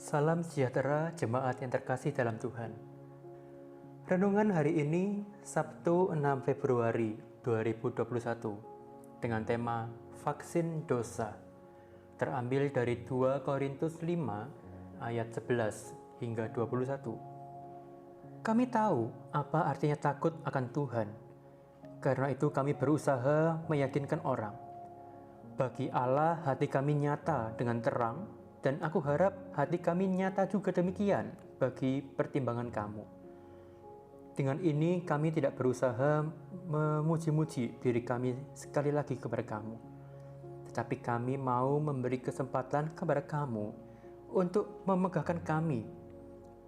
Salam sejahtera jemaat yang terkasih dalam Tuhan. Renungan hari ini Sabtu 6 Februari 2021 dengan tema Vaksin Dosa. Terambil dari 2 Korintus 5 ayat 11 hingga 21. Kami tahu apa artinya takut akan Tuhan. Karena itu kami berusaha meyakinkan orang. Bagi Allah hati kami nyata dengan terang, dan aku harap hati kami nyata juga demikian bagi pertimbangan kamu. Dengan ini kami tidak berusaha memuji-muji diri kami sekali lagi kepada kamu. Tetapi kami mau memberi kesempatan kepada kamu untuk memegahkan kami,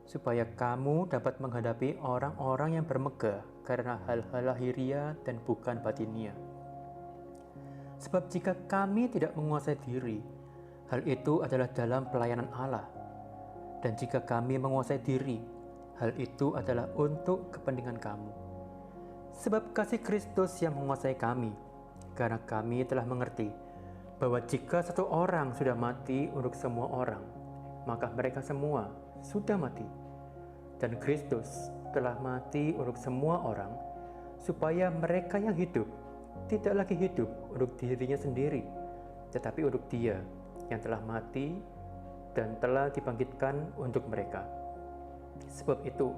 supaya kamu dapat menghadapi orang-orang yang bermegah karena hal-hal lahiriah dan bukan batinia. Sebab jika kami tidak menguasai diri, hal itu adalah dalam pelayanan Allah. Dan jika kami menguasai diri, hal itu adalah untuk kepentingan kamu. Sebab kasih Kristus yang menguasai kami, karena kami telah mengerti bahwa jika satu orang sudah mati untuk semua orang, maka mereka semua sudah mati. Dan Kristus telah mati untuk semua orang, supaya mereka yang hidup tidak lagi hidup untuk dirinya sendiri, tetapi untuk Dia yang telah mati dan telah dibangkitkan untuk mereka. Sebab itu,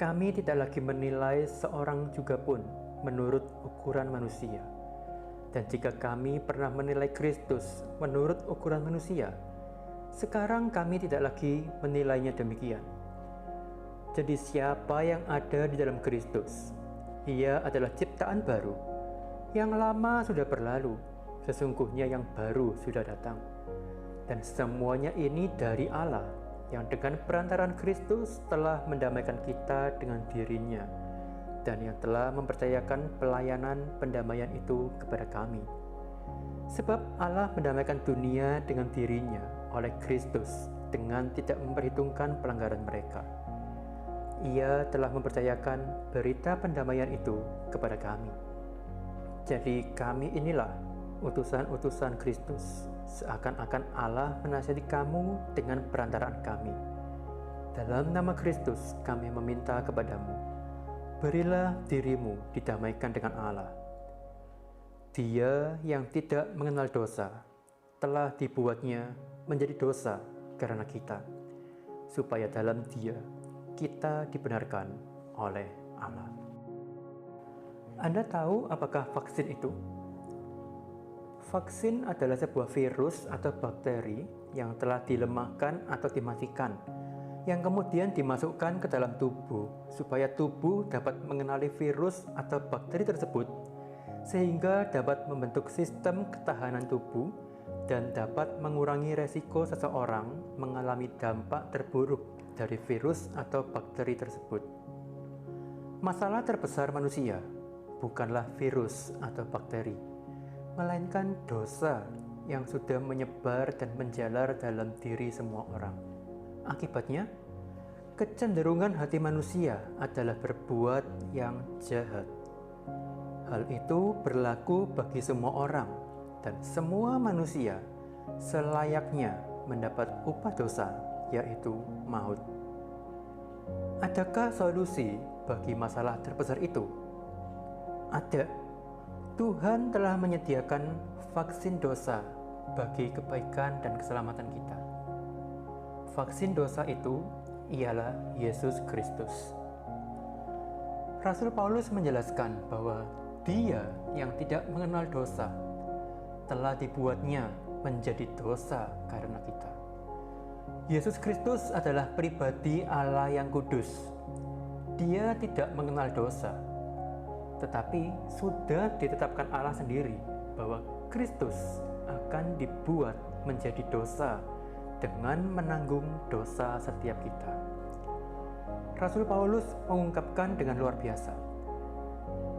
kami tidak lagi menilai seorang juga pun menurut ukuran manusia. Dan jika kami pernah menilai Kristus menurut ukuran manusia, sekarang kami tidak lagi menilainya demikian. Jadi siapa yang ada di dalam Kristus, ia adalah ciptaan baru. Yang lama sudah berlalu, sesungguhnya yang baru sudah datang. Dan semuanya ini dari Allah, yang dengan perantaraan Kristus telah mendamaikan kita dengan dirinya, dan yang telah mempercayakan pelayanan pendamaian itu kepada kami. Sebab Allah mendamaikan dunia dengan dirinya oleh Kristus, dengan tidak memperhitungkan pelanggaran mereka. Ia telah mempercayakan berita pendamaian itu kepada kami. Jadi kami inilah utusan-utusan Kristus, seakan-akan Allah menasihati kamu dengan perantaraan kami. Dalam nama Kristus kami meminta kepadamu, berilah dirimu didamaikan dengan Allah. Dia yang tidak mengenal dosa telah dibuatnya menjadi dosa karena kita, supaya dalam Dia kita dibenarkan oleh Allah. Anda tahu apakah vaksin itu? Vaksin adalah sebuah virus atau bakteri yang telah dilemahkan atau dimatikan, yang kemudian dimasukkan ke dalam tubuh supaya tubuh dapat mengenali virus atau bakteri tersebut, sehingga dapat membentuk sistem ketahanan tubuh dan dapat mengurangi resiko seseorang mengalami dampak terburuk dari virus atau bakteri tersebut. Masalah terbesar manusia bukanlah virus atau bakteri, melainkan dosa yang sudah menyebar dan menjalar dalam diri semua orang. Akibatnya, kecenderungan hati manusia adalah berbuat yang jahat. Hal itu berlaku bagi semua orang, dan semua manusia selayaknya mendapat upah dosa, yaitu maut. Adakah solusi bagi masalah terbesar itu? Ada. Tuhan telah menyediakan vaksin dosa bagi kebaikan dan keselamatan kita. Vaksin dosa itu ialah Yesus Kristus. Rasul Paulus menjelaskan bahwa Dia yang tidak mengenal dosa telah dibuatnya menjadi dosa karena kita. Yesus Kristus adalah pribadi Allah yang kudus. Dia tidak mengenal dosa, tetapi sudah ditetapkan Allah sendiri bahwa Kristus akan dibuat menjadi dosa dengan menanggung dosa setiap kita. Rasul Paulus mengungkapkan dengan luar biasa,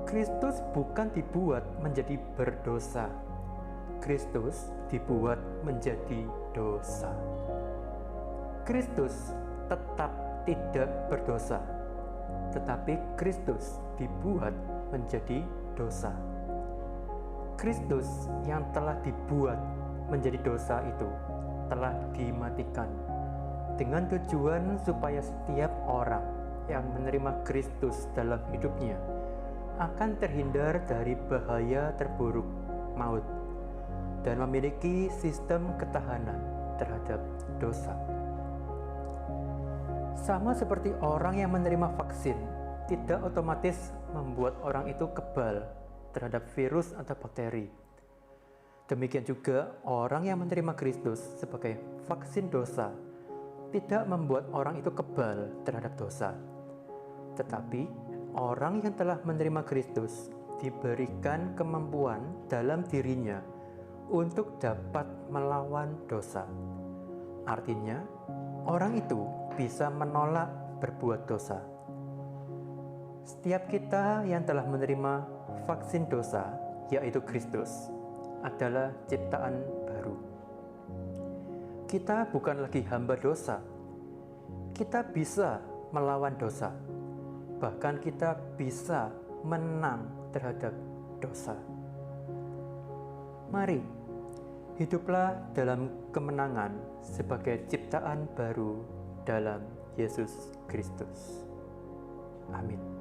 Kristus bukan dibuat menjadi berdosa, Kristus dibuat menjadi dosa. Kristus tetap tidak berdosa, tetapi Kristus dibuat menjadi dosa. Kristus yang telah dibuat menjadi dosa itu telah dimatikan dengan tujuan supaya setiap orang yang menerima Kristus dalam hidupnya akan terhindar dari bahaya terburuk maut dan memiliki sistem ketahanan terhadap dosa. Sama seperti orang yang menerima vaksin tidak otomatis membuat orang itu kebal terhadap virus atau bakteri. Demikian juga orang yang menerima Kristus sebagai vaksin dosa tidak membuat orang itu kebal terhadap dosa. Tetapi orang yang telah menerima Kristus diberikan kemampuan dalam dirinya untuk dapat melawan dosa. Artinya, orang itu bisa menolak berbuat dosa. Setiap kita yang telah menerima vaksin dosa, yaitu Kristus, adalah ciptaan baru. Kita bukan lagi hamba dosa. Kita bisa melawan dosa. Bahkan kita bisa menang terhadap dosa. Mari, hiduplah dalam kemenangan sebagai ciptaan baru dalam Yesus Kristus. Amin.